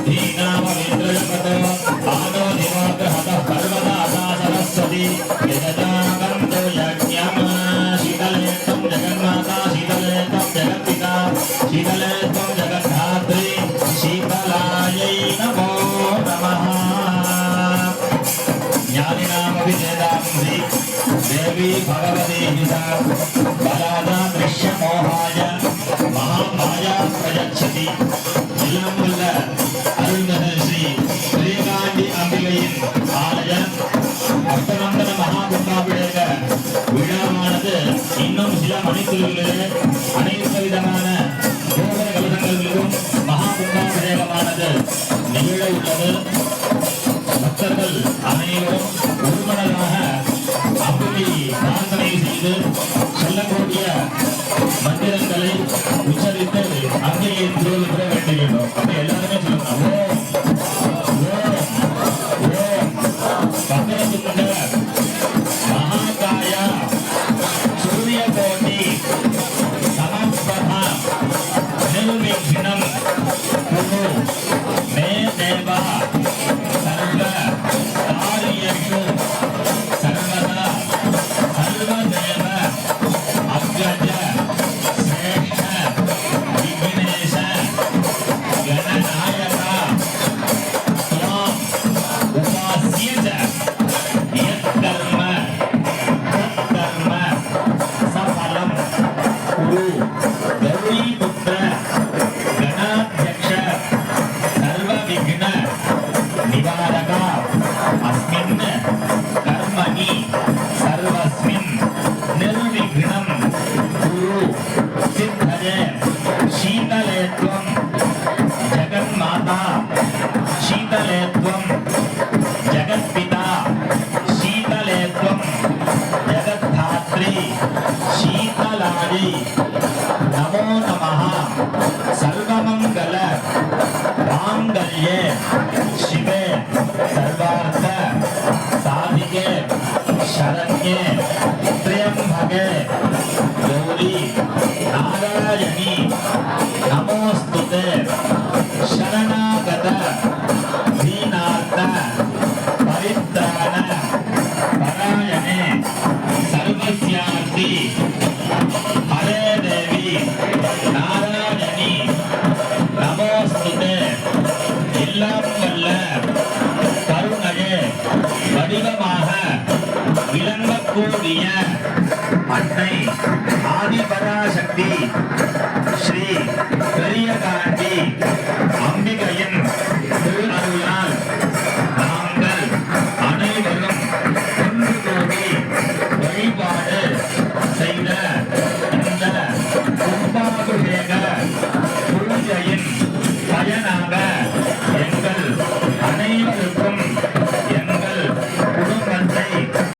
धीनामवेन्द्रजपतो आनो दिवाग्रहतः पर्वता सरस्वती यजजागन्तो यज्ञम् शीतले त्वं जगन्माता शीतले त्वं जगत्पिता शीतले त्वं जगद्धात्री शीतलायै नमो नमः ज्ञानिनामभिषेदांसि देवी भगवती हिता बलादा दृश्यमोहाय महामाया प्रयच्छति इलमुल्ल अरुणः श्री श्रीकांडी अंबिகையின் ஆலய அஷ்டமந்தன மகாகும்பாபிஷேக விழாவானது இன்னும் சில மணித்துளிகளிலே அனைத்து விதமான கோபுர கலசங்களிலும் மகாகும்பாபிஷேகமானது நிகழ உள்ளது. பக்தர்கள் அனைவரும் ஒருமனதாக அம்பிகை பிரார்த்தனை செய்து சொல்லக்கூடிய மந்திரங்களை உச்சரித்து அம்பிகையை திருவள்ளுவர வேண்டுகின்றோம். அப்ப எல்லாருமே சொல்லணும் பக்தனுக்கு மகாகாய சூரிய கோட்டி சமஸ்பதா நிர்விக்னம் குரு மே தேவா சர்வ காரியேஷு சர்வதா சர்வதேவ அக்ரஜ சேஷ விக்னேஷ கணநாயக த்வாம் உபாஸ்யஜ யத்கர்ம தத்கர்ம சஃலம் குரு கௌரிபுத்ர கணாத்யக்ஷ சர்வவிக்ன நிவாரக அஸ்மின் கர்மணி சர்வஸ்மின் நிர்விக்னம் குரு சித்தயே शीतले त्वं जगन्माता शीतले त्वं जगत्पिता शीतले त्वं जगद्धात्री शीतलायै नमो नमः सर्वमंगल मांगल्ये शिवे सर्वार्थ साधिके शरण्ये त्र्यंबके गौरी नारायणी नमोस्तुते